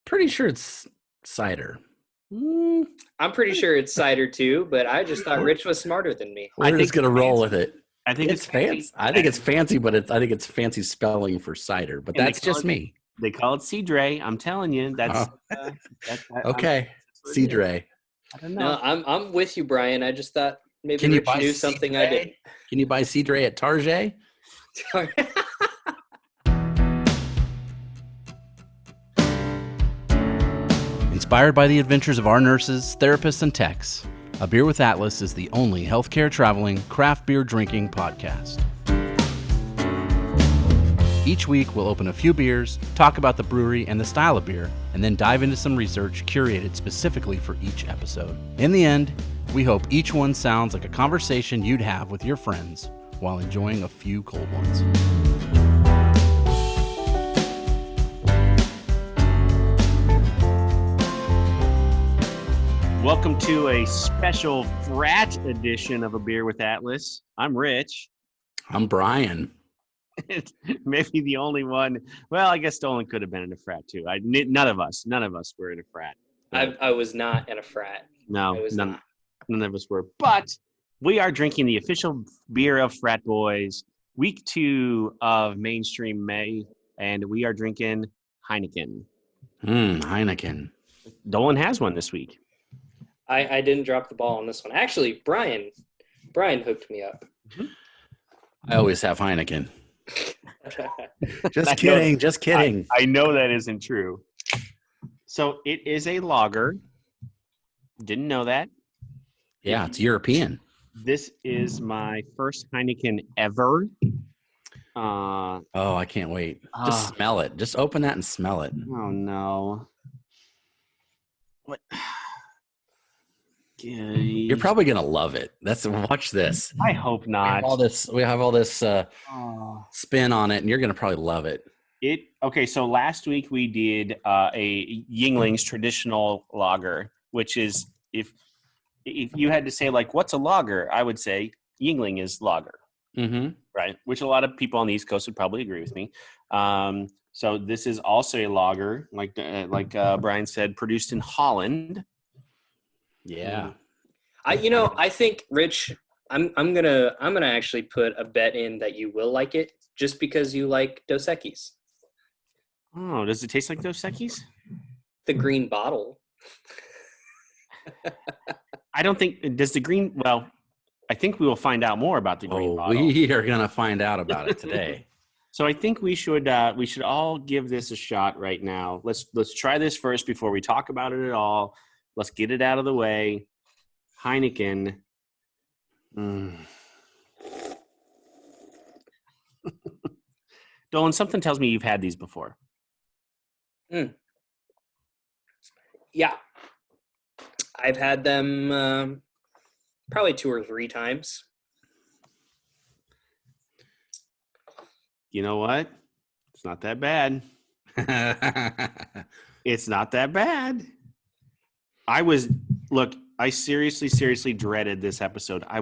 pretty sure it's cider. I'm pretty sure it's cider too, but I just thought Rich was smarter than me. We're just gonna roll with it. I think it's fancy. I think it's fancy, but I think it's fancy spelling for cider. But that's just me. They call it Cidre. I'm telling you, that's okay. Cidre. I don't know. No, I'm with you, Brian. I just thought maybe Rich knew something I didn't. Can you buy Cidre at Target? Inspired by the adventures of our nurses, therapists, and techs, A Beer with Atlas is the only healthcare traveling, craft beer drinking podcast. Each week, we'll open a few beers, talk about the brewery and the style of beer, and then dive into some research curated specifically for each episode. In the end, we hope each one sounds like a conversation you'd have with your friends while enjoying a few cold ones. Welcome to a special frat edition of A Beer with Atlas. I'm Rich. I'm Brian. Maybe the only one. Well, I guess Dolan could have been in a frat too. None of us were in a frat. I was not in a frat. No, none of us were. But we are drinking the official beer of Frat Boys, week 2 of mainstream May, and we are drinking Heineken. Heineken. Dolan has one this week. I didn't drop the ball on this one. Actually, Brian hooked me up. Mm-hmm. I always have Heineken. Just kidding. I know that isn't true. So it is a lager. Didn't know that. Yeah, it's European. This is my first Heineken ever. Oh, I can't wait. Just smell it. Just open that and smell it. Oh, no. What? You're probably going to love it. Watch this. I hope not. We have all this spin on it, and you're going to probably love it. Okay, so last week we did a Younglings traditional lager, which is if you had to say, like, what's a lager, I would say Youngling is lager, right? Which a lot of people on the East Coast would probably agree with me. So this is also a lager, like Brian said, produced in Holland. Yeah. I think, Rich, I'm gonna actually put a bet in that you will like it just because you like Dos Equis. Oh, does it taste like Dos Equis? The green bottle. I don't think does the green. Well, I think we will find out more about the green bottle. We are gonna find out about it today. So I think we should all give this a shot right now. Let's try this first before we talk about it at all. Let's get it out of the way. Heineken. Dolan, something tells me you've had these before. Yeah. I've had them probably 2 or 3 times. You know what? It's not that bad. It's not that bad. I seriously dreaded this episode. I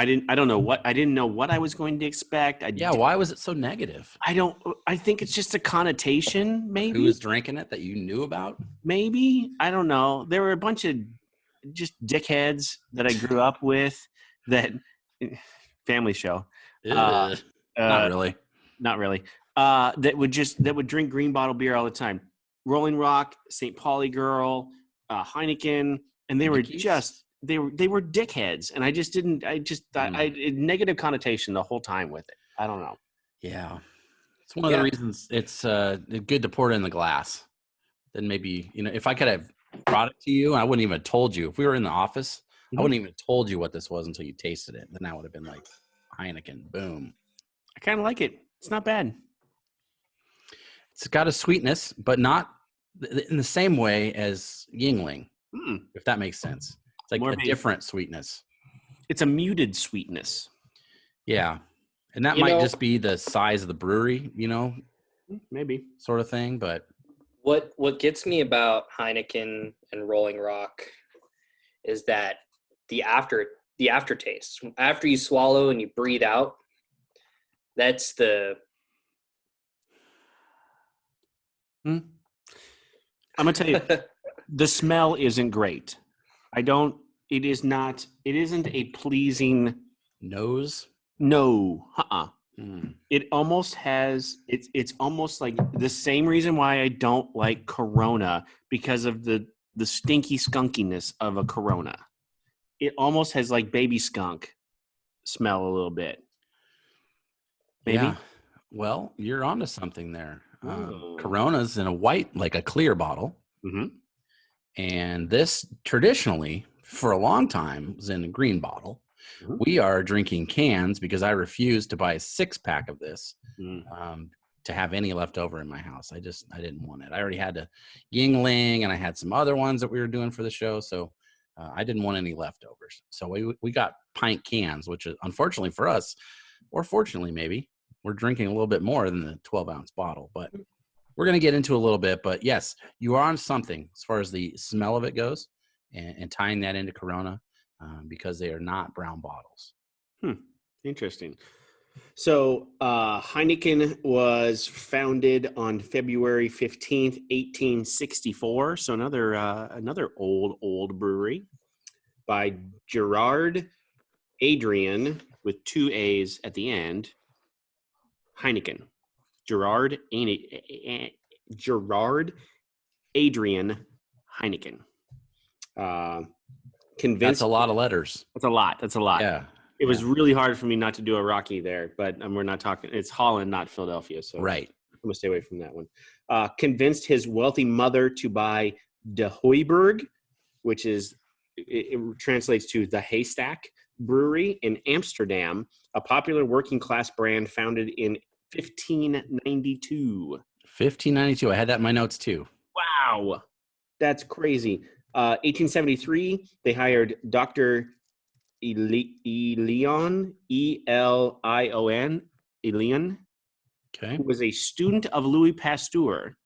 didn't know what I was going to expect. Why was it so negative? I think it's just a connotation, maybe. Who was drinking it that you knew about? Maybe. I don't know. There were a bunch of just dickheads that I grew up with that family show. Not really. That would drink green bottle beer all the time. Rolling Rock, St. Pauli Girl, Heineken, and they were they were dickheads, and I negative connotation the whole time with it. I don't know. Yeah, it's one of the reasons it's good to pour it in the glass. Then maybe if I could have brought it to you, I wouldn't even have told you. If we were in the office, I wouldn't even have told you what this was until you tasted it. Then I would have been like, Heineken, boom. I kind of like it. It's not bad. It's got a sweetness, but not in the same way as Youngling, if that makes sense. It's like a different sweetness. It's a muted sweetness. Yeah. And that might just be the size of the brewery, maybe sort of thing. But what gets me about Heineken and Rolling Rock is that the aftertaste. After you swallow and you breathe out, that's the I'm gonna tell you, the smell isn't great. It isn't a pleasing. Nose? No. Hmm. It almost has, it's almost like the same reason why I don't like Corona, because of the stinky skunkiness of a Corona. It almost has like baby skunk smell a little bit. Maybe. Yeah. Well, you're onto something there. Oh. Corona's in a white, like a clear bottle. Mm-hmm. And this traditionally, for a long time, was in a green bottle. Mhm. We are drinking cans because I refuse to buy a 6-pack of this to have any left over in my house. I didn't want it. I already had a Yingling, and I had some other ones that we were doing for the show. So I didn't want any leftovers. So we got pint cans, which is unfortunately for us, or fortunately maybe, we're drinking a little bit more than the 12-ounce bottle. But we're going to get into a little bit. But yes, you are on something as far as the smell of it goes, and tying that into Corona. Because they are not brown bottles. Interesting. So Heineken was founded on February 15th, 1864. So another old brewery by Gerard Adrian with 2 A's at the end. Heineken. Gerard Adrian Heineken. Convinced. That's a lot of letters. That's a lot. Yeah. It was really hard for me not to do a Rocky there, but we're not talking. It's Holland, not Philadelphia. So Right. I'm going to stay away from that one. Convinced his wealthy mother to buy De Hooiberg, which is, it translates to the Haystack Brewery in Amsterdam, a popular working class brand founded in 1592. 1592. I had that in my notes too. Wow. That's crazy. 1873, they hired Dr. Elion, Elion, Okay. who was a student of Louis Pasteur.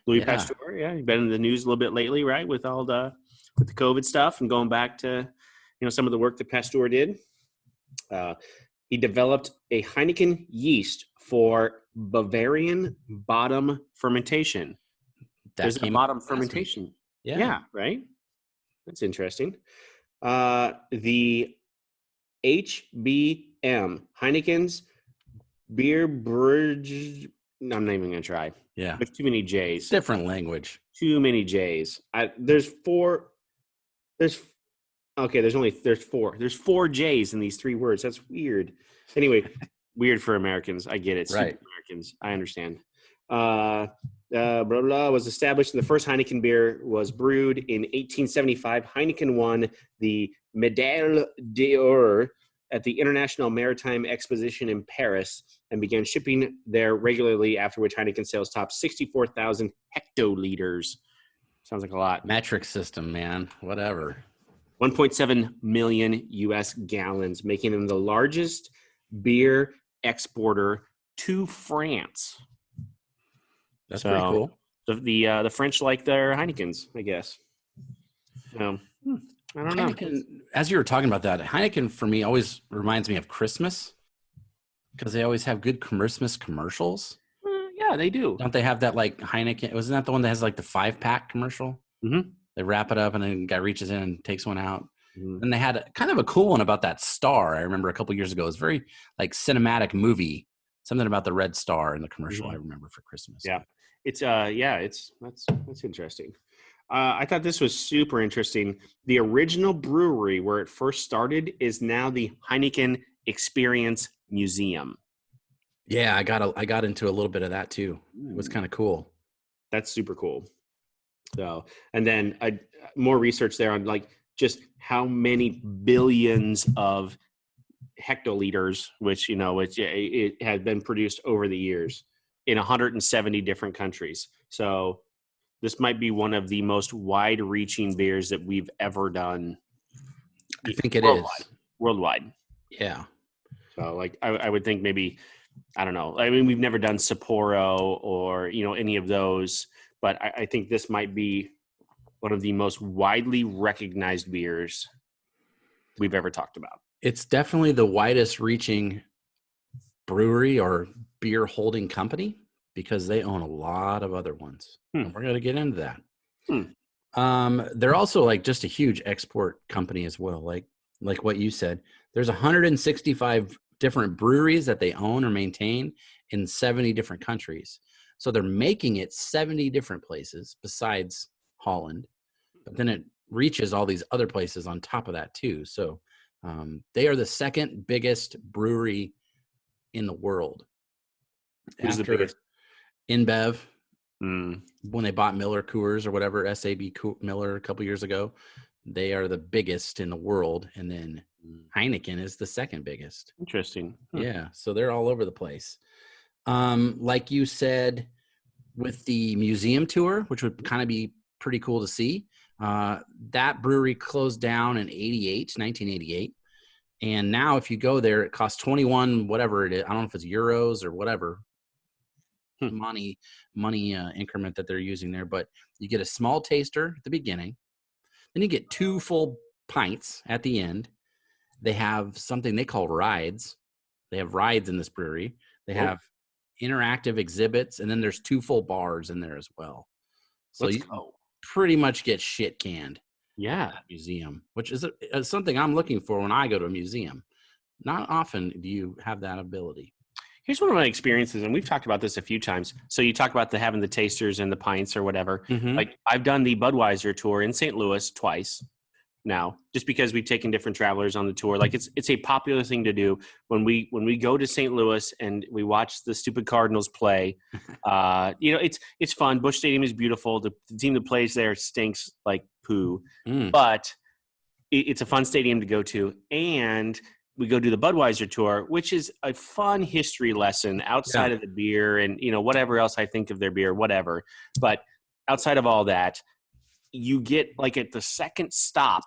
Pasteur, yeah, he's been in the news a little bit lately, right? With the COVID stuff and going back to, some of the work that Pasteur did. He developed a Heineken yeast for Bavarian bottom fermentation. There's a bottom fermentation. Yeah, right? That's interesting. The HBM, Heineken's Beer Bridge. No, I'm not even going to try. Yeah. There's too many J's. Different language. Too many J's. There's four. There's four. There's 4 J's in these 3 words. That's weird. Anyway, weird for Americans. I get it. Right. Stupid Americans. I understand. Was established. The first Heineken beer was brewed in 1875. Heineken won the Médaille d'Or at the International Maritime Exposition in Paris and began shipping there regularly, after which Heineken sales topped 64,000 hectoliters. Sounds like a lot. Metric system, man. Whatever. 1.7 million U.S. gallons, making them the largest beer exporter to France. That's pretty cool. The French like their Heinekens, I guess. I don't know. As you were talking about that, Heineken for me always reminds me of Christmas, because they always have good Christmas commercials. Yeah, they do. Don't they have that, like, Heineken? Wasn't that the one that has like the 5-pack commercial? Mm-hmm. They wrap it up and then the guy reaches in and takes one out. Mm-hmm. And they had kind of a cool one about that star. I remember a couple years ago. It was very like cinematic movie. Something about the red star in the commercial. I remember for Christmas. Yeah, that's interesting. I thought this was super interesting. The original brewery where it first started is now the Heineken Experience Museum. Yeah, I got into a little bit of that too. It was kind of cool. That's super cool. So, and then more research there on like just how many billions of hectoliters, which it has been produced over the years in 170 different countries. So this might be one of the most wide-reaching beers that we've ever done. I think it is worldwide. Yeah. So like I would think maybe, I don't know. I mean, we've never done Sapporo or any of those, but I think this might be one of the most widely recognized beers we've ever talked about. It's definitely the widest reaching brewery or beer holding company, because they own a lot of other ones. And we're going to get into that. They're also like just a huge export company as well. Like what you said, there's 165 different breweries that they own or maintain in 70 different countries. So they're making it 70 different places besides Holland, but then it reaches all these other places on top of that too. So they are the second biggest brewery in the world. Who's the biggest? InBev, when they bought Miller Coors or whatever, Miller a couple years ago, they are the biggest in the world. And then Heineken is the second biggest. Interesting. Yeah. So they're all over the place. Like you said, with the museum tour, which would kind of be pretty cool to see, that brewery closed down in 1988. And now if you go there, it costs 21, whatever it is. I don't know if it's euros or whatever money increment that they're using there, but you get a small taster at the beginning. Then you get 2 full pints at the end. They have something they call rides. They have rides in this brewery. They have interactive exhibits, and then there's 2 full bars in there as well. So you pretty much get shit canned. Yeah. At that museum, which is something I'm looking for when I go to a museum. Not often do you have that ability. Here's one of my experiences, and we've talked about this a few times. So you talk about having the tasters and the pints or whatever. Like I've done the Budweiser tour in St. Louis twice now, just because we've taken different travelers on the tour. Like it's a popular thing to do when we go to St. Louis and we watch the stupid Cardinals play. It's fun. Busch Stadium is beautiful. The team that plays there stinks like poo, but it's a fun stadium to go to. And we go do the Budweiser tour, which is a fun history lesson outside of the beer and, whatever else I think of their beer, whatever. But outside of all that, you get like at the second stop,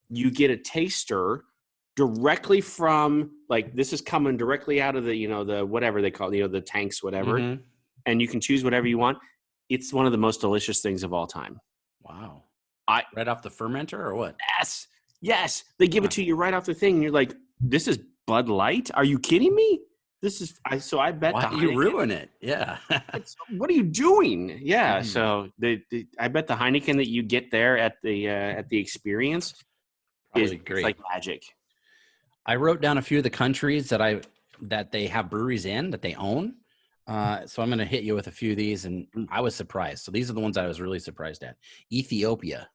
you get a taster directly from like, this is coming directly out of the, the, whatever they call it, the tanks, whatever. And you can choose whatever you want. It's one of the most delicious things of all time. Wow. Right off the fermenter or what? Yes. They give it to you right off the thing. And you're like, this is Bud Light? Are you kidding me? I bet why you ruin it? Yeah. What are you doing? Yeah. So I bet the Heineken that you get there at the experience is great. Like magic. I wrote down a few of the countries that they have breweries in that they own. So I'm going to hit you with a few of these, and I was surprised. So these are the ones I was really surprised at. Ethiopia.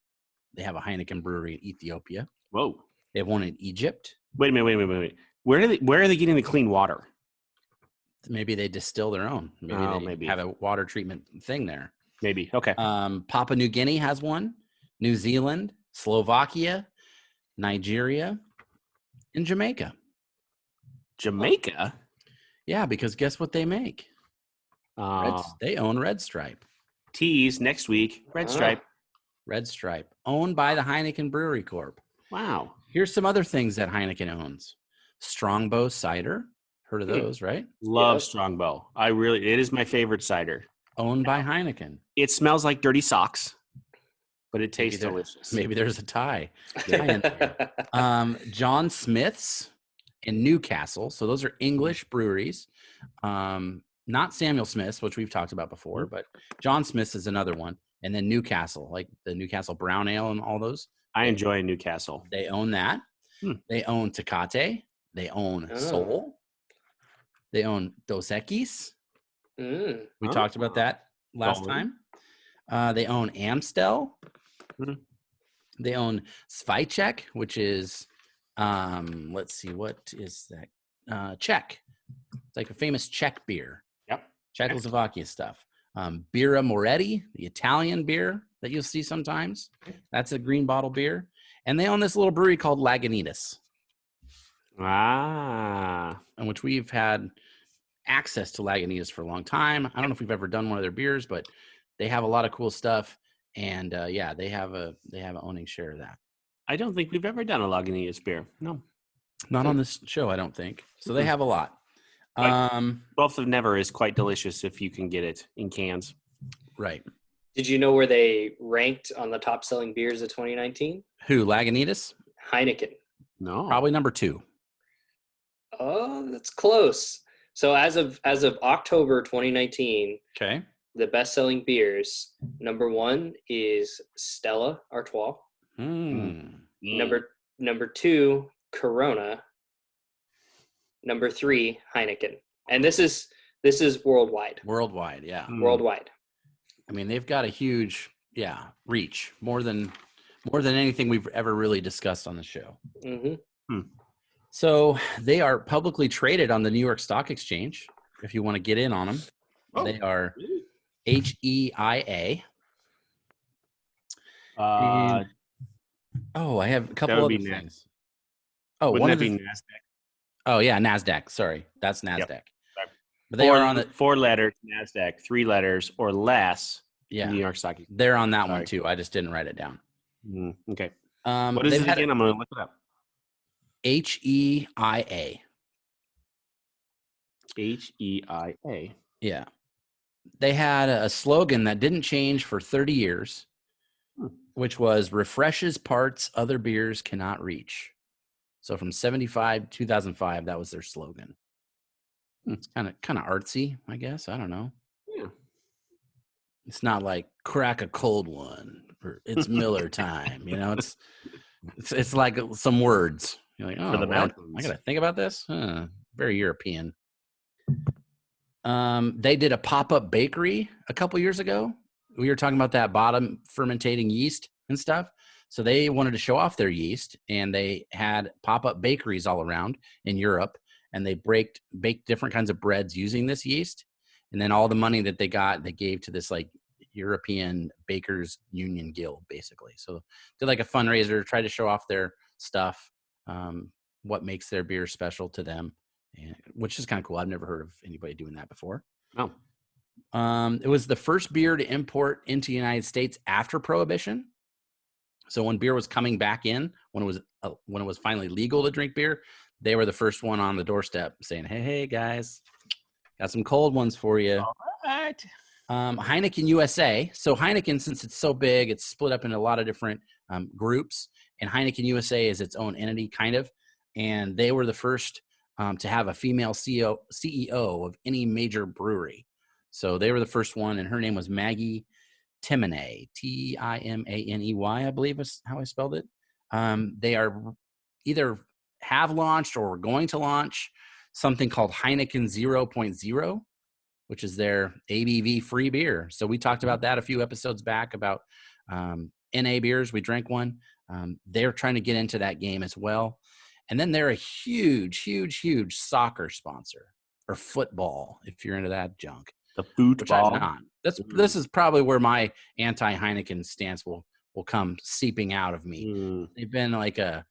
They have a Heineken brewery in Ethiopia. Whoa. They have one in Egypt. Wait a minute. Where are they getting the clean water? Maybe they distill their own. Maybe they have a water treatment thing there. Maybe. Okay. Papua New Guinea has one. New Zealand, Slovakia, Nigeria, and Jamaica. Jamaica? Yeah, because guess what they make? They own Red Stripe. Tease next week. Red Stripe. Red Stripe. Owned by the Heineken Brewery Corp. Wow. Here's some other things that Heineken owns. Strongbow Cider. Heard of those, right? Love Strongbow. It is my favorite cider. Owned by Heineken. It smells like dirty socks, but it tastes delicious. Maybe there's a tie. John Smith's in Newcastle. So those are English breweries. Not Samuel Smith's, which we've talked about before, but John Smith's is another one. And then Newcastle, like the Newcastle Brown Ale and all those. I enjoy Newcastle. They own that. They own Tecate. They own Sol. They own Dos Equis. We talked about that last time. They own Amstel. They own Svajček, which is, let's see, what is that? Czech. It's like a famous Czech beer. Yep. Czechoslovakia stuff. Birra Moretti, the Italian beer that you'll see sometimes. That's a green bottle beer. And they own this little brewery called Lagunitas. In which we've had access to Lagunitas for a long time. I don't know if we've ever done one of their beers, but they have a lot of cool stuff. And they have an owning share of that. I don't think we've ever done a Lagunitas beer. No. Not on this show, I don't think. So they have a lot. Both of Never is quite delicious if you can get it in cans. Right. Did you know where they ranked on the top selling beers of 2019? Who, Lagunitas? Heineken. No. Probably number 2. Oh, that's close. So as of October 2019, okay, the best-selling beers. Number 1 is Stella Artois. Number 2, Corona. Number 3, Heineken. And this is worldwide. Worldwide, yeah. Worldwide. I mean, they've got a huge, reach, more than anything we've ever really discussed on the show. Mm-hmm. So they are publicly traded on the New York Stock Exchange. If you want to get in on them, they are HEIA. I have a couple other things. Oh, wouldn't that be NASDAQ? Oh yeah, NASDAQ. Sorry, that's NASDAQ. Yep. But they are on the 4 letters NASDAQ, 3 letters or less. Yeah, New York Stock Exchange. They're on that one too. I just didn't write it down. Okay. What is it again? I'm going to look it up. HEIA. HEIA. Yeah. They had a slogan that didn't change for 30 years, which was refreshes parts other beers cannot reach. So from 75 to 2005, that was their slogan. It's kind of artsy, I guess. I don't know. Yeah. It's not like crack a cold one or it's Miller time. It's like some words. You're like, oh, For the what? mountains. I got to think about this. Very European. They did a pop-up bakery a couple years ago. We were talking about that bottom fermentating yeast and stuff. So they wanted to show off their yeast, and they had pop-up bakeries all around in Europe, and they baked different kinds of breads using this yeast. And then all the money that they got, they gave to this like European Bakers Union Guild, basically. So did like a fundraiser, try to show off their stuff, what makes their beer special to them, which is kind of cool. I've never heard of anybody doing that before. Oh. It was the first beer to import into the United States after Prohibition. So when beer was coming back in, when it was finally legal to drink beer, they were the first one on the doorstep saying, hey guys, got some cold ones for you. All right. Heineken USA. So Heineken, since it's so big, it's split up into a lot of different groups, and Heineken USA is its own entity, kind of. And they were the first to have a female CEO of any major brewery. So they were the first one, and her name was Maggie Timaney, Timaney, I believe is how I spelled it. They are either have launched or are going to launch something called Heineken 0.0, which is their ABV-free beer. So we talked about that a few episodes back about NA beers. We drank one. They're trying to get into that game as well. And then they're a huge, huge, huge soccer sponsor, or football, if you're into that junk. The football. Which I'm not. This is probably where my anti-Heineken stance will come seeping out of me. They've been like a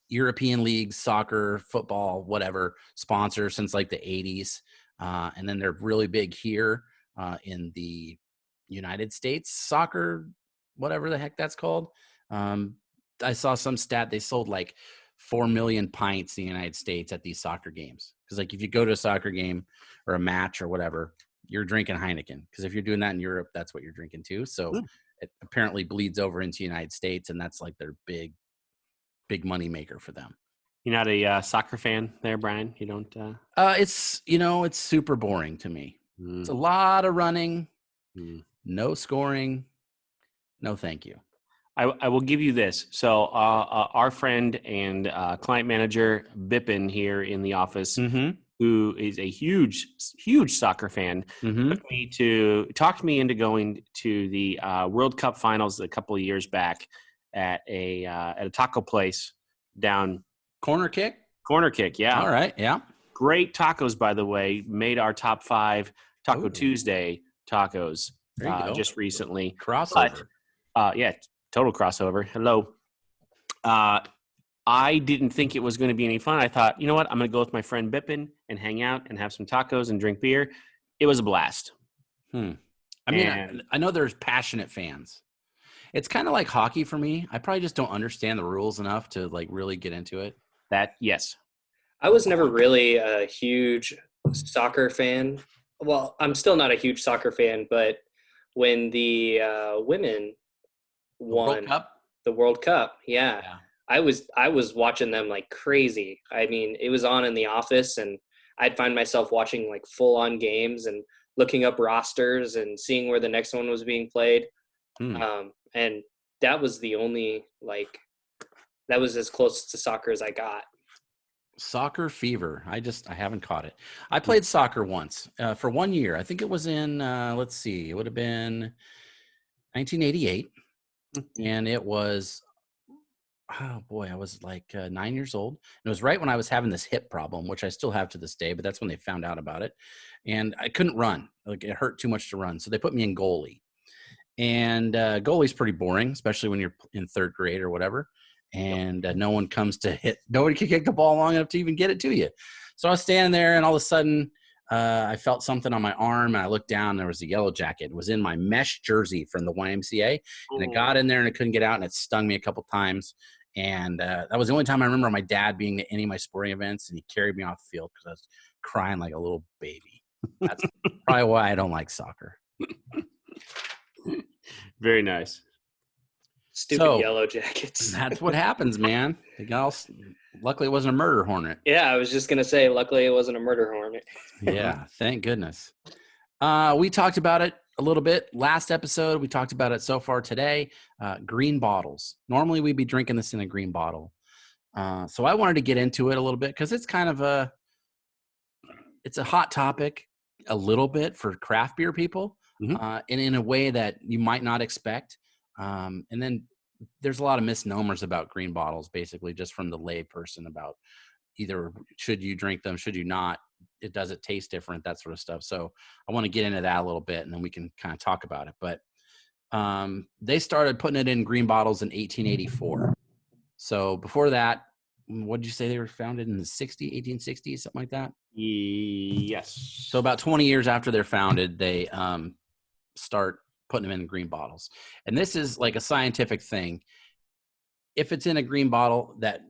European league, soccer, football, whatever sponsor since like the 80s. And then they're really big here in the United States soccer, whatever the heck that's called. I saw some stat they sold like 4 million pints in the United States at these soccer games. Because like if you go to a soccer game or a match or whatever, you're drinking Heineken. Because if you're doing that in Europe, that's what you're drinking too. So it apparently bleeds over into the United States, and that's like their big money maker for them. You're not a soccer fan there, Brian? You don't? It's super boring to me. It's a lot of running, no scoring, no thank you. I will give you this. So our friend and client manager, Bippin, here in the office, who is a huge, huge soccer fan, talked me into going to the World Cup finals a couple of years back at a taco place down Corner Kick, yeah. All right, yeah. Great tacos, by the way. Made our top 5 Taco Tuesday tacos just recently. Crossover. But, yeah, total crossover. Hello. I didn't think it was going to be any fun. I thought, you know what? I'm going to go with my friend Bippin and hang out and have some tacos and drink beer. It was a blast. I mean, I know there's passionate fans. It's kind of like hockey for me. I probably just don't understand the rules enough to like really get into it. Yes. I was never really a huge soccer fan. Well, I'm still not a huge soccer fan, but when the women won the World Cup, yeah. I was watching them like crazy. I mean, it was on in the office, and I'd find myself watching like full on games, and looking up rosters and seeing where the next one was being played. And that was the only, that was as close to soccer as I got. Soccer fever. I haven't caught it. I played soccer once for 1 year. I think it was in, let's see, it would have been 1988. And it was, oh boy, I was like 9 years old. And it was right when I was having this hip problem, which I still have to this day, but that's when they found out about it. And I couldn't run. Like, it hurt too much to run. So they put me in goalie. And goalie's pretty boring, especially when you're in third grade or whatever. And no one comes to hit. Nobody can kick the ball long enough to even get it to you. So I was standing there, and all of a sudden, I felt something on my arm, and I looked down. And there was a yellow jacket. It was in my mesh jersey from the YMCA, and it got in there, and I couldn't get out, and it stung me a couple times. And that was the only time I remember my dad being at any of my sporting events, and he carried me off the field because I was crying like a little baby. That's probably why I don't like soccer. Very nice. Stupid yellow jackets. That's what happens, man. Luckily, it wasn't a murder hornet. Yeah, I was just going to say, luckily it wasn't a murder hornet. Yeah, thank goodness. We talked about it a little bit last episode. We talked about it so far today. Green bottles. Normally, we'd be drinking this in a green bottle. So I wanted to get into it a little bit because it's kind of it's a hot topic a little bit for craft beer people. And in a way that you might not expect. And then there's a lot of misnomers about green bottles, basically just from the lay person about either should you drink them, should you not, does it taste different, that sort of stuff. So I want to get into that a little bit, and then we can kind of talk about it. But they started putting it in green bottles in 1884. So before that, what did you say they were founded in the 1860s, something like that? Yes. So about 20 years after they're founded, they start putting them in green bottles. And this is like a scientific thing. If it's in a green bottle, that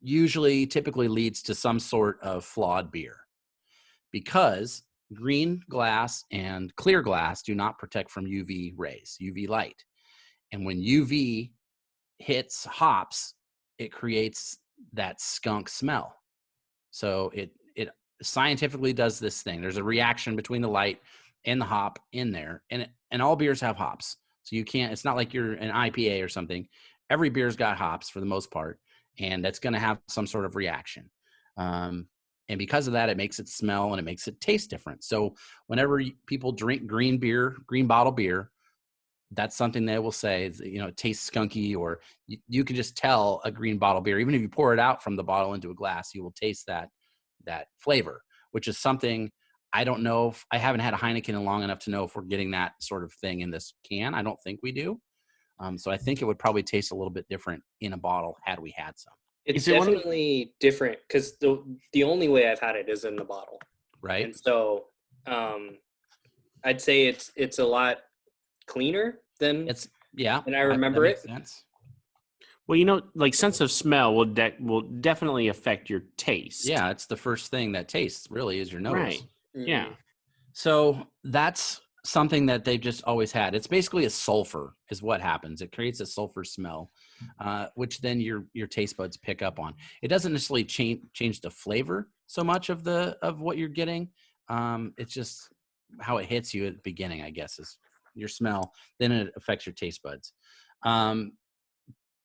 typically leads to some sort of flawed beer, because green glass and clear glass do not protect from UV rays, UV light. And when UV hits hops, it creates that skunk smell. So it scientifically does this thing. There's a reaction between the light and the hop in there, and all beers have hops. So it's not like you're an IPA or something. Every beer's got hops for the most part, and that's going to have some sort of reaction. And because of that, it makes it smell and it makes it taste different. So whenever people drink green bottle beer, that's something they will say, it tastes skunky, or you can just tell a green bottle beer. Even if you pour it out from the bottle into a glass, you will taste that flavor, which is something I don't know if I haven't had a Heineken in long enough to know if we're getting that sort of thing in this can. I don't think we do. So I think it would probably taste a little bit different in a bottle had we had some. It's definitely different because the only way I've had it is in the bottle. Right. And so I'd say it's a lot cleaner than I remember it. Sense. Well, like sense of smell will definitely affect your taste. Yeah, it's the first thing that tastes, really, is your nose. Right. Yeah. So that's something that they've just always had. It's basically a sulfur is what happens. It creates a sulfur smell, which then your taste buds pick up on. It doesn't necessarily change the flavor so much of what you're getting. It's just how it hits you at the beginning, I guess, is your smell. Then it affects your taste buds.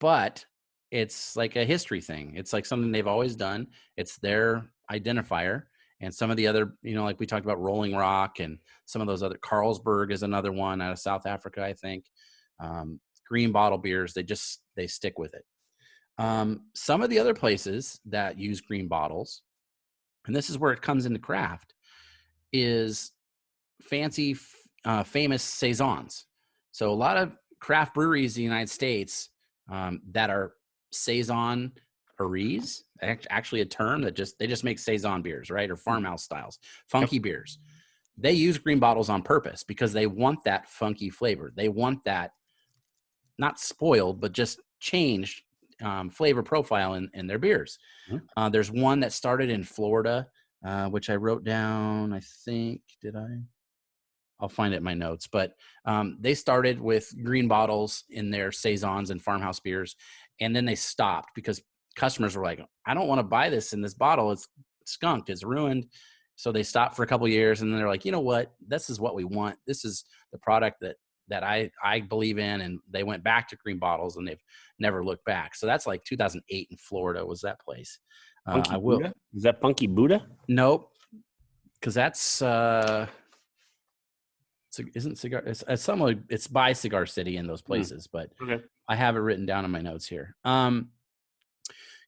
But it's like a history thing. It's like something they've always done. It's their identifier. And some of the other, like we talked about Rolling Rock and some of those other, Carlsberg is another one out of South Africa, I think. Green bottle beers, they stick with it. Some of the other places that use green bottles, and this is where it comes into craft, is fancy, famous saisons. So a lot of craft breweries in the United States that are saison-eries, actually a term that they just make saison beers, right? Or farmhouse styles, funky beers. They use green bottles on purpose because they want that funky flavor. They want that not spoiled, but just changed flavor profile in their beers. Mm-hmm. There's one that started in Florida, which I wrote down, I think, I'll find it in my notes, but they started with green bottles in their saisons and farmhouse beers, and then they stopped because customers were like, I don't want to buy this in this bottle. It's skunked. It's ruined. So they stopped for a couple of years, and then they're like, you know what? This is what we want. This is the product that I believe in. And they went back to green bottles, and they've never looked back. So that's like 2008 in Florida was that place. Funky Buddha? Is that Funky Buddha? Nope. Because that's isn't cigar. It's by Cigar City in those places, but okay. I have it written down in my notes here.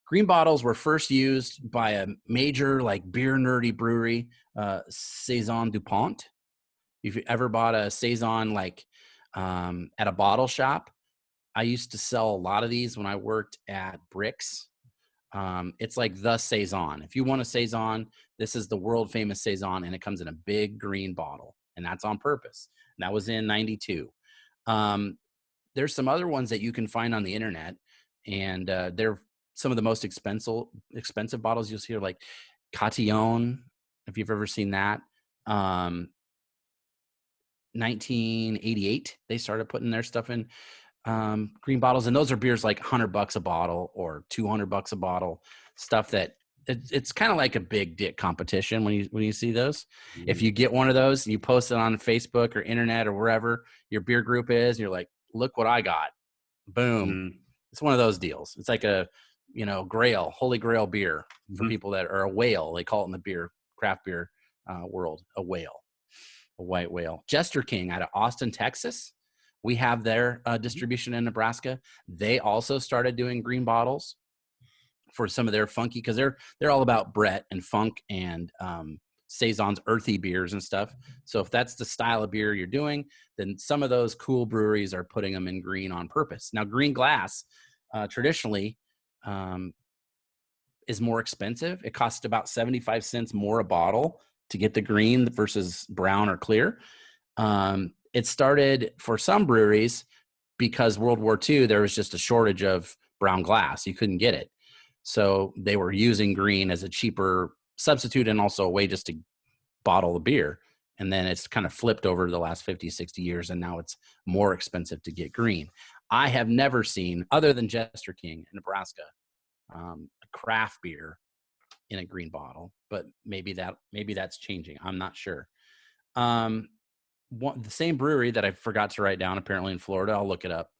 Green bottles were first used by a major like beer nerdy brewery, Saison DuPont. If you ever bought a Saison like at a bottle shop, I used to sell a lot of these when I worked at Bricks. It's like the Saison. If you want a Saison, this is the world famous Saison, and it comes in a big green bottle, and that's on purpose. And that was in 92. There's some other ones that you can find on the internet, and they're some of the most expensive bottles you'll see are like Cotillon, if you've ever seen that. 1988, they started putting their stuff in green bottles, and those are beers like $100 a bottle or $200 a bottle, stuff that it's kind of like a big dick competition when you see those. If you get one of those and you post it on Facebook or internet or wherever your beer group is, and you're like, look what I got. Boom. It's one of those deals. It's like a, grail, holy grail beer for people that are a whale. They call it in the craft beer world, a whale, a white whale. Jester King out of Austin, Texas. We have their distribution in Nebraska. They also started doing green bottles for some of their funky, because they're all about Brett and funk and Saison's earthy beers and stuff. So if that's the style of beer you're doing, then some of those cool breweries are putting them in green on purpose. Now, green glass traditionally is more expensive. It costs about 75 cents more a bottle to get the green versus brown or clear. It started for some breweries because World War II, there was just a shortage of brown glass. You couldn't get it. So they were using green as a cheaper substitute and also a way just to bottle the beer. And then it's kind of flipped over the last 50, 60 years, and now it's more expensive to get green. I have never seen, other than Jester King in Nebraska, a craft beer in a green bottle, but maybe that's changing. I'm not sure. The same brewery that I forgot to write down, apparently in Florida, I'll look it up.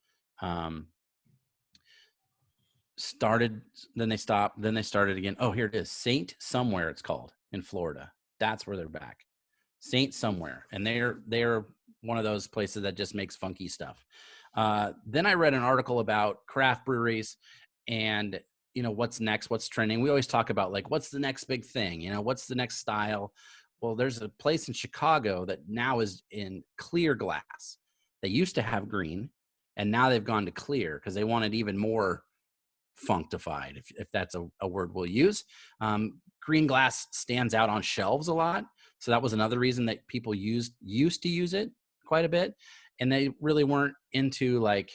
Started, then they stopped, then they started again. Oh, here it is. Saint somewhere it's called in Florida. That's where they're back. Saint somewhere. And they're one of those places that just makes funky stuff. Then I read an article about craft breweries and, what's next, what's trending. We always talk about like, what's the next big thing? What's the next style? Well, there's a place in Chicago that now is in clear glass. They used to have green, and now they've gone to clear because they wanted even more functified, if that's a word we'll use. Green glass stands out on shelves a lot. So that was another reason that people used to use it quite a bit. And they really weren't into like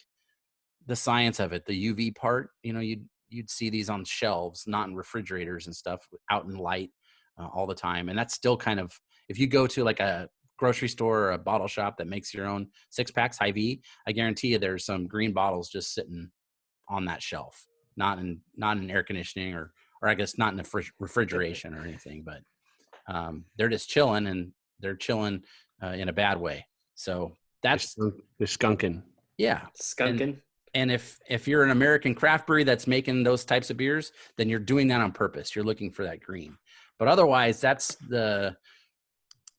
the science of it, the UV part. You'd see these on shelves, not in refrigerators and stuff, out in light all the time. And that's still kind of, if you go to like a grocery store or a bottle shop that makes your own 6-packs, Hy-Vee, I guarantee you there's some green bottles just sitting on that shelf, not in air conditioning or I guess not in the refrigeration or anything, but they're just chilling, and they're chilling in a bad way. So that's they're skunking. Yeah. Skunking. And if you're an American craft brewery that's making those types of beers, then you're doing that on purpose. You're looking for that green. But otherwise, that's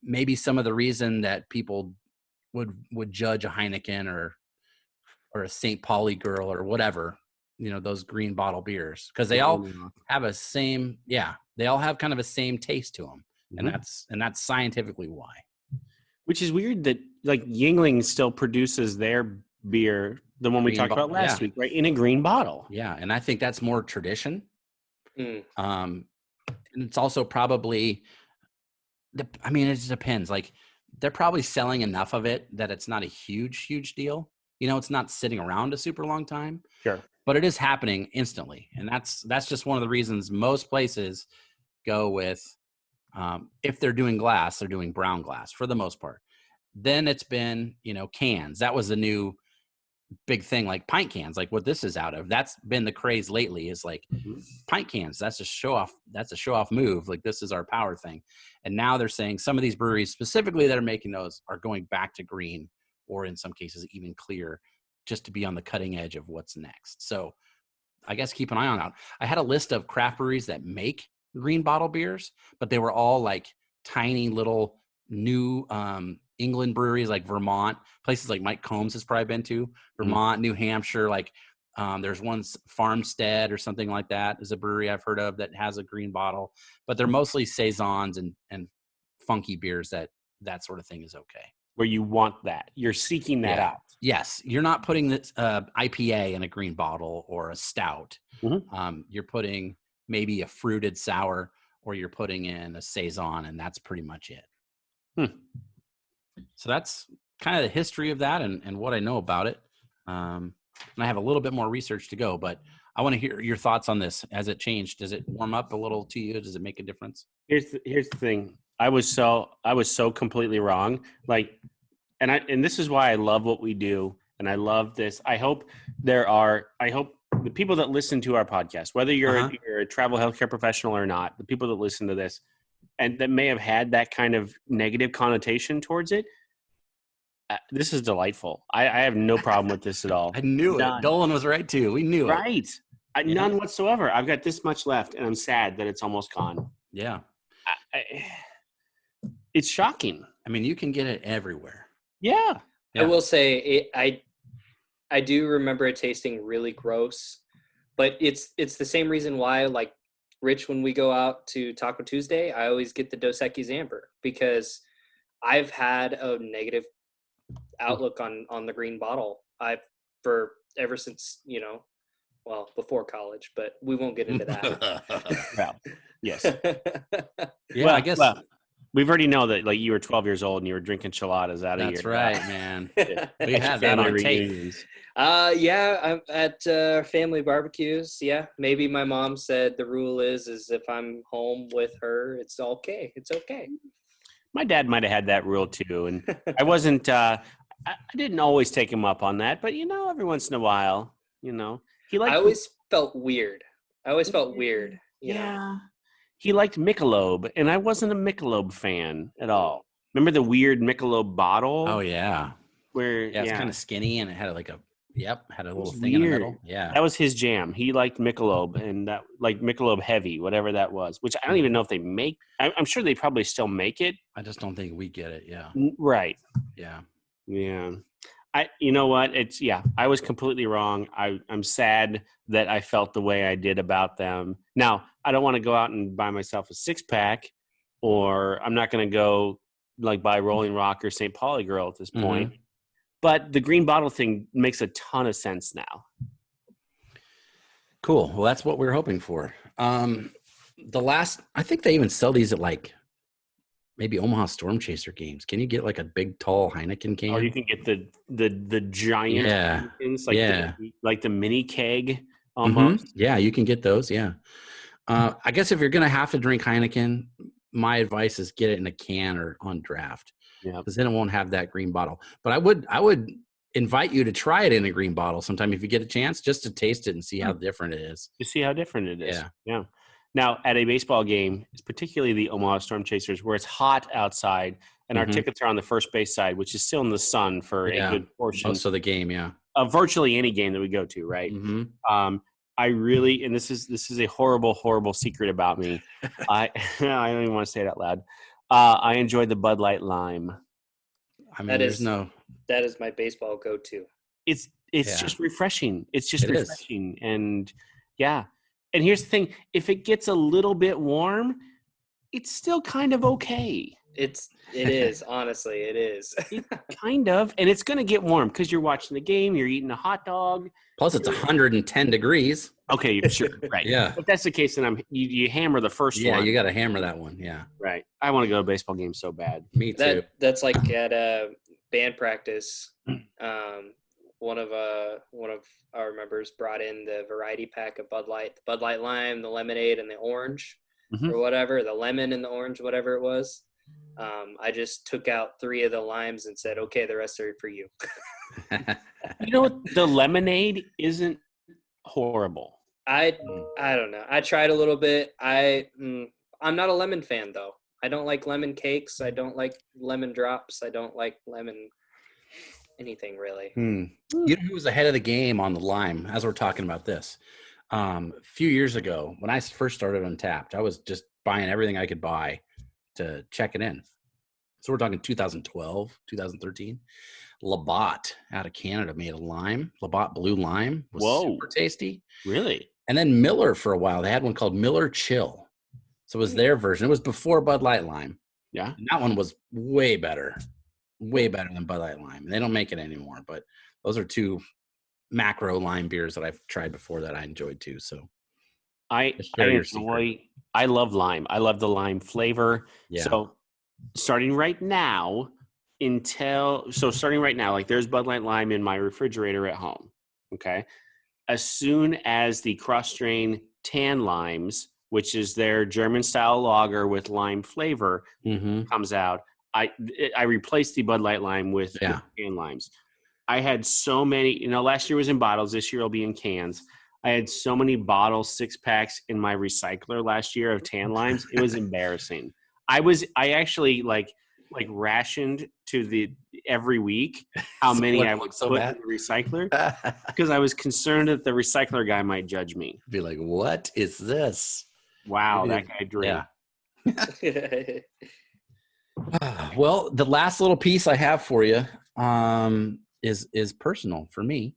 maybe some of the reason that people would judge a Heineken or a St. Pauli Girl or whatever, those green bottle beers, because they all have they all have kind of a same taste to them. Mm-hmm. And that's scientifically why. Which is weird that like Younglings still produces their beer, the one we talked about last week, right, in a green bottle. Yeah, and I think that's more tradition. And it's also probably, it just depends. Like they're probably selling enough of it that it's not a huge deal. It's not sitting around a super long time. Sure. But it is happening instantly. And that's just one of the reasons most places go with, if they're doing glass, they're doing brown glass for the most part. Then it's been, cans. That was the big thing like pint cans, like what this is out of. That's been the craze lately, is like Mhm. pint cans. That's a show off move. Like, this is our power thing. And now they're saying some of these breweries specifically that are making those are going back to green, or in some cases even clear, just to be on the cutting edge of what's next. So I guess keep an eye on that. I had a list of craft breweries that make green bottle beers, but they were all like tiny little New England breweries, like Vermont, places like Mike Combs has probably been to, Vermont, New Hampshire. Like there's one, Farmstead or something like that is a brewery I've heard of that has a green bottle, but they're mostly saisons and funky beers that sort of thing is okay. Where you want that. You're seeking that out. Yes. You're not putting this IPA in a green bottle or a stout. Mm-hmm. You're putting maybe a fruited sour, or you're putting in a saison, and that's pretty much it. So that's kind of the history of that and what I know about it. And I have a little bit more research to go, but I want to hear your thoughts on this. Has it changed? Does it warm up a little to you? Does it make a difference? Here's the thing. I was so completely wrong. Like, and this is why I love what we do, and I love this. I hope the people that listen to our podcast, whether you're a travel healthcare professional or not, the people that listen to this and that may have had that kind of negative connotation towards it, this is delightful. I have no problem with this at all. I knew it. Dolan was right too. We knew it. Right. None whatsoever. I've got this much left, and I'm sad that it's almost gone. Yeah. It's shocking. I mean, you can get it everywhere. Yeah. I will say I do remember it tasting really gross, but it's the same reason why, like, Rich, when we go out to Taco Tuesday, I always get the Dos Equis Amber, because I've had a negative outlook on the green bottle. Ever since, before college, but we won't get into that. Well, yes. Yeah, I guess. Well, we've already know that, like, you were 12 years old and you were drinking chiladas out of That's right, man. We had that on tape. I'm at family barbecues. Yeah, maybe my mom said the rule is if I'm home with her, it's okay. It's okay. My dad might have had that rule too, and I wasn't. I didn't always take him up on that, but every once in a while, he liked. I always felt weird. Yeah. He liked Michelob, and I wasn't a Michelob fan at all. Remember the weird Michelob bottle? Oh yeah, where it's kind of skinny and it had had a little thing weird. In the middle. Yeah, that was his jam. He liked Michelob, and that, like, Michelob Heavy, whatever that was. Which I don't even know if they make. I'm sure they probably still make it. I just don't think we get it. Yeah. Right. Yeah. Yeah. You know what? I was completely wrong. I'm sad that I felt the way I did about them. Now, I don't want to go out and buy myself a 6-pack, or I'm not going to go like buy Rolling Rock or St. Pauli Girl at this point. Mm-hmm. But the green bottle thing makes a ton of sense now. Cool. Well, that's what we're hoping for. I think they even sell these at like maybe Omaha Storm Chaser games. Can you get like a big tall Heineken can? Oh, you can get the giant Heinekens, like the mini keg almost. Mm-hmm. Yeah, you can get those. Yeah. I guess if you're gonna have to drink Heineken, my advice is get it in a can or on draft. Yeah, because then it won't have that green bottle. But I would invite you to try it in a green bottle sometime if you get a chance, just to taste it and see how different it is. To see how different it is. Yeah. Now, at a baseball game, it's particularly the Omaha Storm Chasers, where it's hot outside, and our tickets are on the first base side, which is still in the sun for a good portion. Most of the game, virtually any game that we go to, right? Mm-hmm. I really, and this is a horrible, horrible secret about me. I don't even want to say it out loud. I enjoy the Bud Light Lime. I mean, that is my baseball go-to. It's just refreshing. It's just refreshing, and yeah. And here's the thing: if it gets a little bit warm, it's still kind of okay. It is, honestly, it is. Kind of, and it's going to get warm because you're watching the game, you're eating a hot dog. Plus, it's 110 degrees. Okay, sure, right. Yeah. If that's the case, then you hammer the first one. Yeah, you got to hammer that one. Yeah. Right. I want to go to a baseball game so bad. Me too. That's like at band practice. One of our members brought in the variety pack of Bud Light, the Bud Light Lime, the lemonade, and the orange, or whatever, the lemon and the orange, whatever it was. I just took out 3 of the limes and said, "Okay, the rest are for you." You know what? The lemonade isn't horrible. I don't know. I tried a little bit. I'm not a lemon fan though. I don't like lemon cakes. I don't like lemon drops. I don't like lemon anything really. You know who was ahead of the game on the lime as we're talking about this? A few years ago, when I first started Untapped, I was just buying everything I could buy to check it in. So we're talking 2012, 2013. Labatt out of Canada made a lime. Labatt Blue Lime was super tasty. Really? And then Miller for a while. They had one called Miller Chill. So it was their version. It was before Bud Light Lime. Yeah. And that one was way better than Bud Light Lime. They don't make it anymore, but those are two macro lime beers that I've tried before that I enjoyed too. So I love lime. I love the lime flavor. Yeah. So starting right now, like there's Bud Light Lime in my refrigerator at home. Okay. As soon as the cross-strain tan limes, which is their German style lager with lime flavor, comes out, I replaced the Bud Light Lime with tan limes. I had so many, last year was in bottles. This year it'll be in cans. I had so many bottles, 6-packs in my recycler last year of tan limes. It was embarrassing. I actually like rationed to every week how many I would put in the recycler because I was concerned that the recycler guy might judge me. Be like, what is this? Wow, that guy drank. Yeah. Well, the last little piece I have for you is personal for me,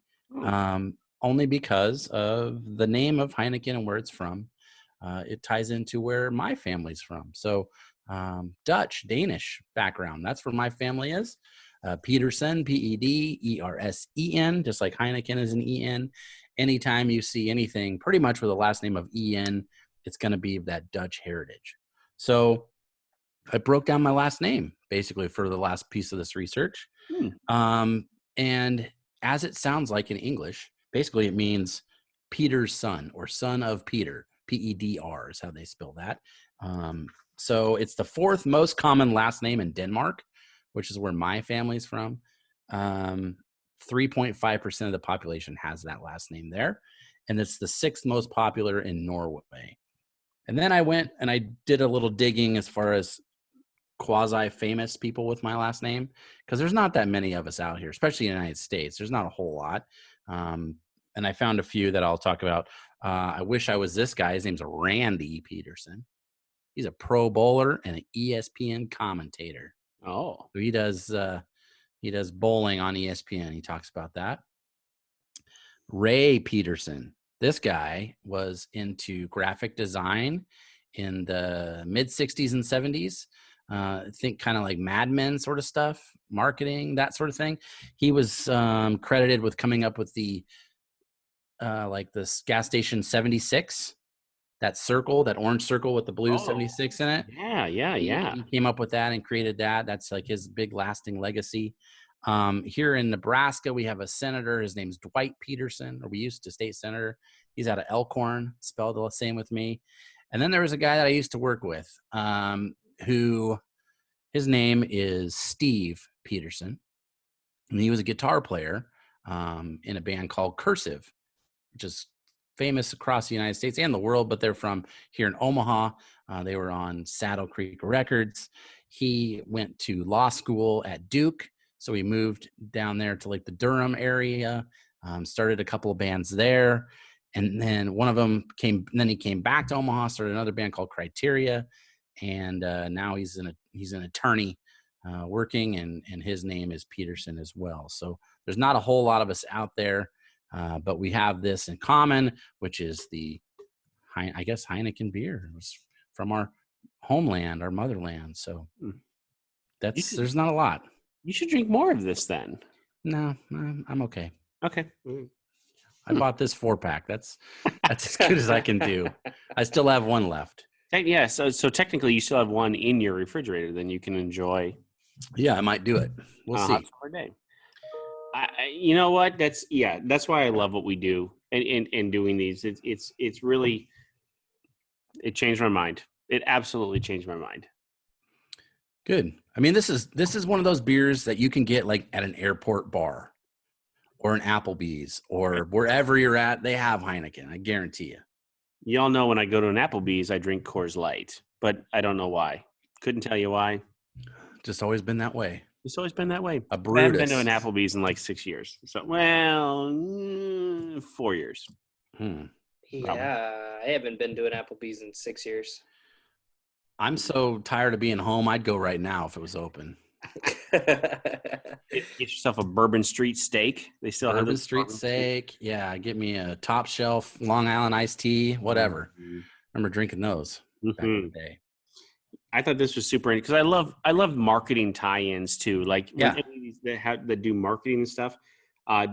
only because of the name of Heineken and where it's from. It ties into where my family's from. So Danish background. That's where my family is. Pedersen, Pedersen, just like Heineken is an En. Anytime you see anything pretty much with the last name of En, it's going to be that Dutch heritage. So I broke down my last name basically for the last piece of this research. And as it sounds like in English, basically it means Peter's son or son of Peter. Pedr is how they spell that. So it's the fourth most common last name in Denmark, which is where my family's from. 3.5% of the population has that last name there. And it's the sixth most popular in Norway. And then I went and I did a little digging as far as quasi-famous people with my last name, because there's not that many of us out here, especially in the United States. There's not a whole lot. And I found a few that I'll talk about. I wish I was this guy. His name's Randy Petersen. He's a pro bowler and an ESPN commentator. Oh, so he does bowling on ESPN. He talks about that. Ray Petersen. This guy was into graphic design in the mid 60s and 70s. I think kind of like Mad Men sort of stuff, marketing, that sort of thing. He was credited with coming up with the like this gas station 76, that circle, that orange circle with the blue 76 in it. Yeah. He came up with that and created that. That's like his big lasting legacy. Here in Nebraska, we have a senator. His name's Dwight Petersen, or we used to state senator. He's out of Elkhorn, spelled the same with me. And then there was a guy that I used to work with, who his name is Steve Petersen. And he was a guitar player in a band called Cursive, which is famous across the United States and the world, but they're from here in Omaha. They were on Saddle Creek Records. He went to law school at Duke. So he moved down there to like the Durham area, started a couple of bands there. And then one of them he came back to Omaha, started another band called Criteria. And now he's an attorney working, and his name is Petersen as well. So there's not a whole lot of us out there, but we have this in common, which is the, I guess, Heineken beer. It was from our homeland, our motherland. So there's not a lot. You should drink more of this then. No, I'm okay. Okay. I bought this 4-pack. That's as good as I can do. I still have one left. Yeah, so technically you still have one in your refrigerator, then you can enjoy. Yeah, I might do it. We'll see. Summer day. You know what? That's why I love what we do and doing these. It's really, it changed my mind. It absolutely changed my mind. Good. I mean, this is one of those beers that you can get like at an airport bar, or an Applebee's or wherever you're at, they have Heineken. I guarantee you. Y'all know when I go to an Applebee's, I drink Coors Light, but I don't know why. Couldn't tell you why. Just always been that way. It's always been that way. A I Brutus. haven't been to an Applebee's in like 6 years. So, 4 years. Yeah, I haven't been to an Applebee's in 6 years. I'm so tired of being home. I'd go right now if it was open. Get yourself a Bourbon Street steak. They still have Bourbon Street steak. Yeah, get me a top shelf Long Island iced tea, whatever. Remember drinking those back in the day. I thought this was super interesting because I love marketing tie-ins too. Like that do marketing and stuff.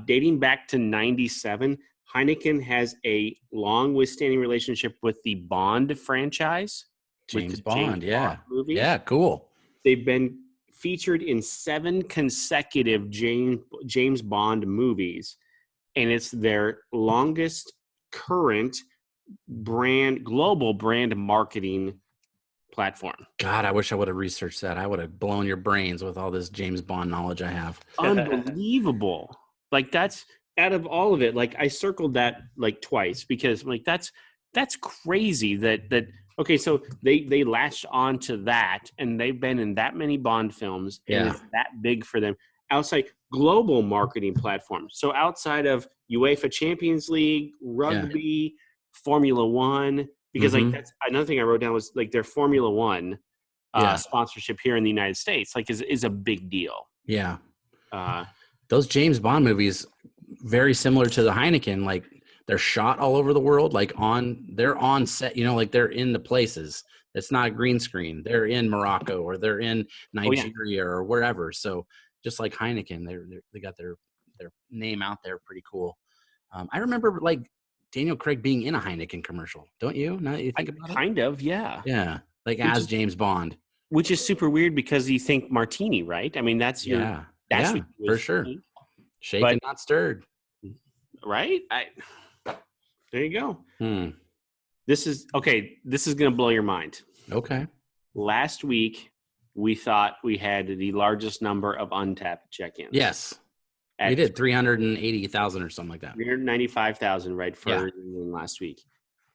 Dating back to '97, Heineken has a long withstanding relationship with the Bond franchise. James Bond, Bond movies. Yeah, cool. They've been featured in 7 consecutive James Bond movies, and it's their longest current global brand marketing platform. God, I wish I would have researched that. I would have blown your brains with all this James Bond knowledge I have. Unbelievable. Like that's out of all of it. Like I circled that like twice because like that's crazy that okay, so they latched onto that and they've been in that many Bond films and it's that big for them. Outside global marketing platforms. So outside of UEFA Champions League, rugby, Formula One, because like that's another thing I wrote down was like their Formula One sponsorship here in the United States like is a big deal. Yeah. Those James Bond movies, very similar to the Heineken, like they're shot all over the world, like they're on set, like they're in the places. It's not a green screen. They're in Morocco or they're in Nigeria or wherever. So just like Heineken, they got their name out there. Pretty cool. I remember like Daniel Craig being in a Heineken commercial. Don't you? Now that you think about it? Kind of, yeah. Yeah. Like as James Bond. Which is super weird because you think martini, right? I mean, that's your that's what for sure. Shaken, not stirred. Right? There you go. This is going to blow your mind. Okay. Last week, we thought we had the largest number of untapped check-ins. Yes. We did 380,000 or something like that. 395,000, right, for last week.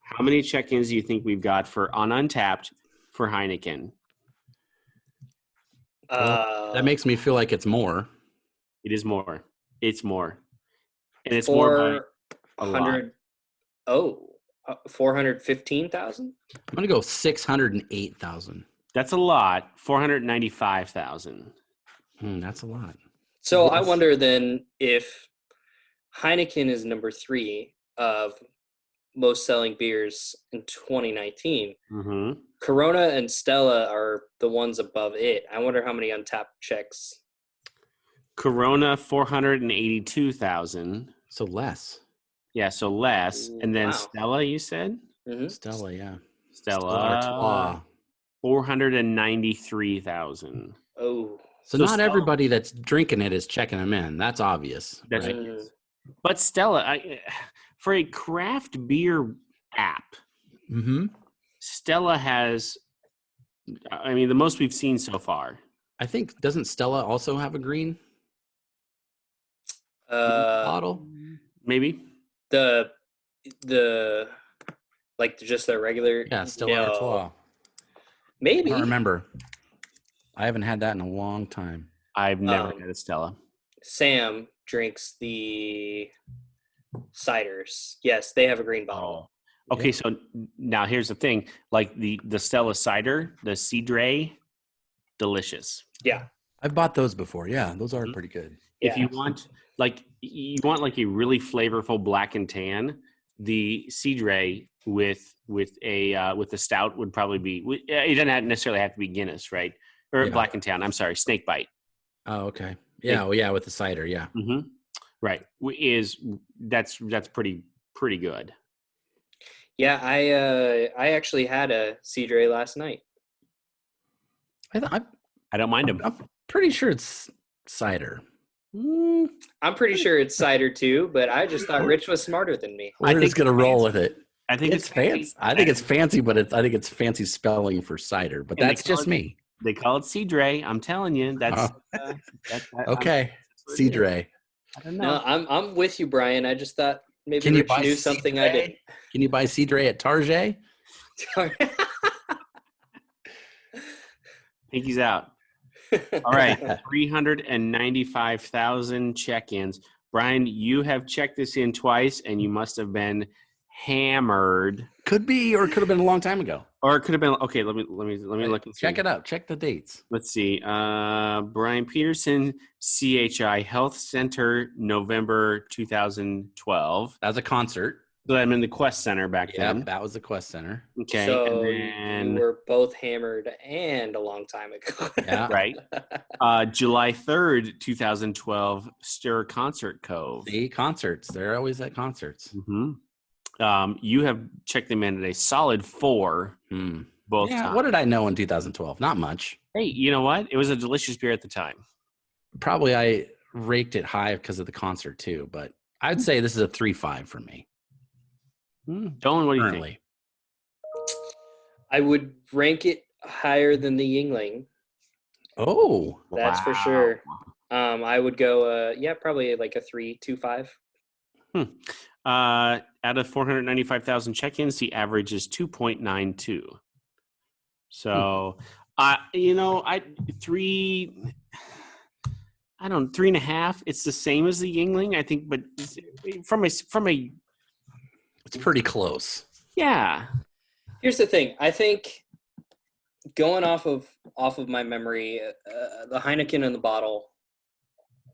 How many check-ins do you think we've got on Untapped for Heineken? That makes me feel like it's more. It is more. It's more. And it's more by 100. 415,000? I'm going to go 608,000. That's a lot. 495,000. That's a lot. So I wonder then if Heineken is number 3 of most selling beers in 2019. Corona and Stella are the ones above it. I wonder how many untapped checks. Corona, 482,000. So less. Yeah, so less. And then Stella, you said? Stella, yeah. Stella, 493,000. Oh. So not Stella, everybody that's drinking it is checking them in. That's obvious. That's obvious. But Stella, for a craft beer app, Stella has, the most we've seen so far. I think, doesn't Stella also have a green bottle? Maybe. The like just the regular. Yeah, Stella Artois. Maybe. I don't remember. I haven't had that in a long time. I've never had a Stella. Sam drinks the ciders. Yes, they have a green bottle. Okay, so now here's the thing. Like the Stella cider, the Cidre, delicious. Yeah. I've bought those before. Yeah, those are pretty good. If you want a really flavorful black and tan, the Cidre with the stout would probably be. It doesn't necessarily have to be Guinness, right? Or black and tan. I'm sorry, Snake Bite. Oh, okay. Yeah, with the cider. Yeah. Right. That's pretty good. Yeah, I actually had a Cidre last night. I don't mind them. I'm pretty sure it's cider. I'm pretty sure it's cider too, but I just thought Rich was smarter than me. We're just gonna roll with it. I think it's fancy. I think it's fancy, but I think it's fancy spelling for cider. But that's just me. They call it Cidre. I'm telling you, that's okay. Cidre. I don't know. No, I'm with you, Brian. I just thought maybe Rich knew something I didn't. Can you buy Cidre at Target? Pinky's out. All right, 395,000 check-ins. Brian, you have checked this in twice, and you must have been hammered. Could be, or it could have been a long time ago. Or it could have been. Okay, let me look and see. Check it out. Check the dates. Let's see. Brian Petersen, CHI Health Center, November 2012. That was a concert. So I'm in the Quest Center back then. That was the Quest Center. Okay. So and we were both hammered and a long time ago. Yeah. Right. July 3rd, 2012, Stir Concert Cove. The concerts. They're always at concerts. Mm-hmm. You have checked them in at a solid 4 both times. What did I know in 2012? Not much. Hey, you know what? It was a delicious beer at the time. Probably I raked it high because of the concert too, but I'd say this is a 3.5 for me. Dolan, what do you think? I would rank it higher than the Yingling. Oh, that's for sure. I would go, probably like a 3.25. Out of 495,000 check-ins, the average is 2.92. So, 3.5. It's the same as the Yingling, I think, but from a it's pretty close. Yeah. Here's the thing. I think going off of my memory, the Heineken in the bottle,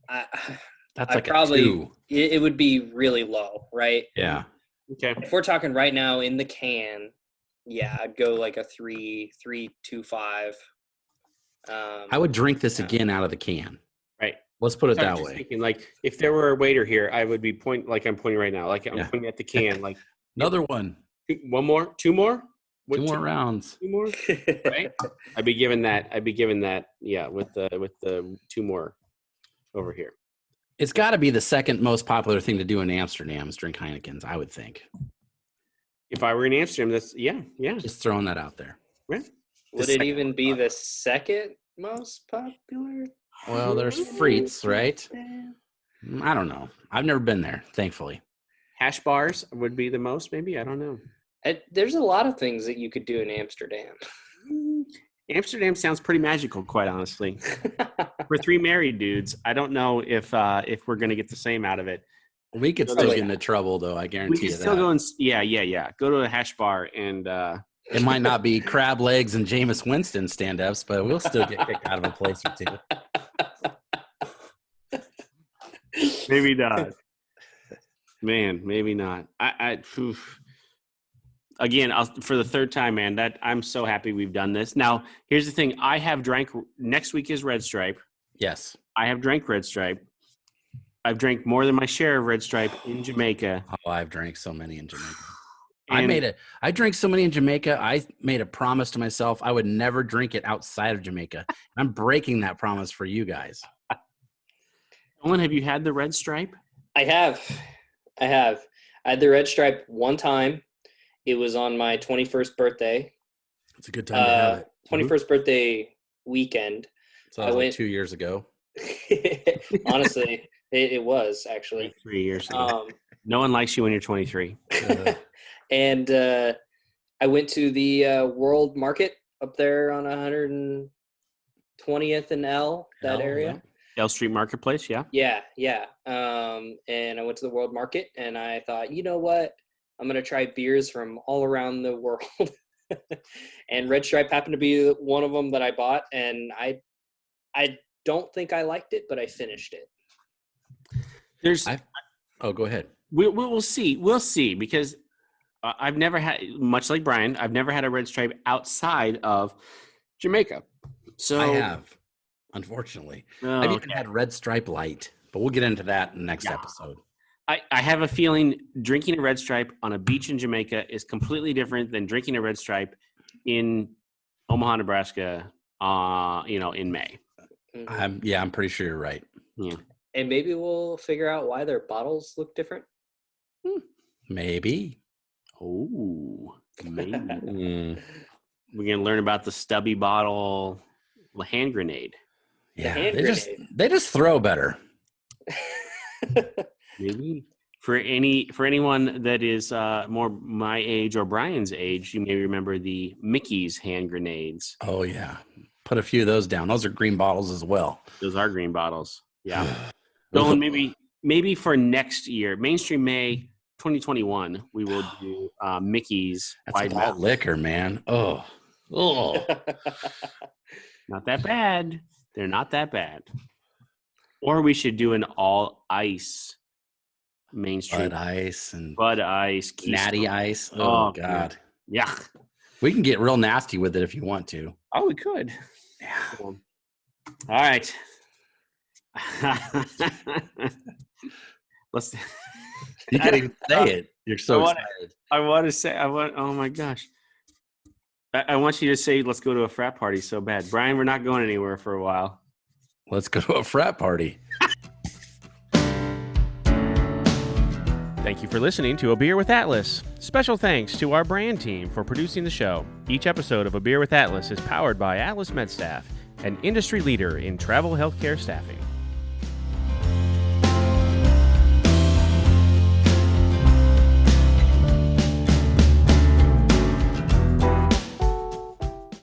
that's like probably a 2. It would be really low, right? Yeah. Okay. If we're talking right now in the can, I'd go like a 3.25. I would drink this again out of the can. Right. Let's put it that way. Thinking, like, if there were a waiter here, I would be pointing right now. Like, I'm pointing at the can. Like, another one. One more? 2 more? Two more rounds. 2 more? Right? I'd be given that. Yeah, with the 2 more over here. It's got to be the second most popular thing to do in Amsterdam is drink Heinekens, I would think. If I were in Amsterdam, that's yeah. Just throwing that out there. Right. Would it even be the second most popular? Well, there's Frites, right? I don't know. I've never been there, thankfully. Hash bars would be the most, maybe. I don't know. There's a lot of things that you could do in Amsterdam. Amsterdam sounds pretty magical, quite honestly. For 3 married dudes, I don't know if we're going to get the same out of it. We could still get into trouble, though. I guarantee you that. Still go and go to a hash bar and. It might not be crab legs and Jameis Winston stand-ups, but we'll still get kicked out of a place or 2. Maybe not. Man, maybe not. Again, for the 3rd time, man, that I'm so happy we've done this. Now, here's the thing. I have drank – next week is Red Stripe. Yes. I have drank Red Stripe. I've drank more than my share of Red Stripe in Jamaica. Oh, I've drank so many in Jamaica. I drank so many in Jamaica. I made a promise to myself I would never drink it outside of Jamaica. I'm breaking that promise for you guys. Owen, have you had the Red Stripe? I have. I had the Red Stripe one time. It was on my 21st birthday. It's a good time to have it. 21st birthday weekend. So I went 2 years ago. Honestly, it was actually 3 years ago. No one likes you when you're 23. And I went to the World Market up there on 120th and L, that area. L Street Marketplace, yeah? Yeah. And I went to the World Market, and I thought, you know what? I'm going to try beers from all around the world. And Red Stripe happened to be one of them that I bought, and I don't think I liked it, but I finished it. Go ahead. We'll see. We'll see, because I've never had, much like Brian, I've never had a Red Stripe outside of Jamaica. So I have, unfortunately. I've even had Red Stripe Light, but we'll get into that in the next episode. I have a feeling drinking a Red Stripe on a beach in Jamaica is completely different than drinking a Red Stripe in Omaha, Nebraska, in May. I'm pretty sure you're right. Yeah. And maybe we'll figure out why their bottles look different. Maybe. Oh, maybe. We're going to learn about the stubby bottle hand grenade. Yeah, they just throw better. Maybe. For anyone that is more my age or Brian's age, you may remember the Mickey's hand grenades. Oh yeah, put a few of those down. Those are green bottles as well. Those are green bottles. Yeah. Going maybe for next year, Mainstream May 2021, we will do Mickey's. That's like all liquor, man. Oh. Not that bad. They're not that bad. Or we should do an all ice Mainstream. Bud Ice. Keystone. Natty Ice. Oh God. Yeah. We can get real nasty with it if you want to. Oh, we could. Yeah. All right. Let's. You can't even say it. You're so excited. Oh my gosh. I want you to say, let's go to a frat party so bad. Brian, we're not going anywhere for a while. Let's go to a frat party. Thank you for listening to A Beer with Atlas. Special thanks to our brand team for producing the show. Each episode of A Beer with Atlas is powered by Atlas MedStaff, an industry leader in travel healthcare staffing.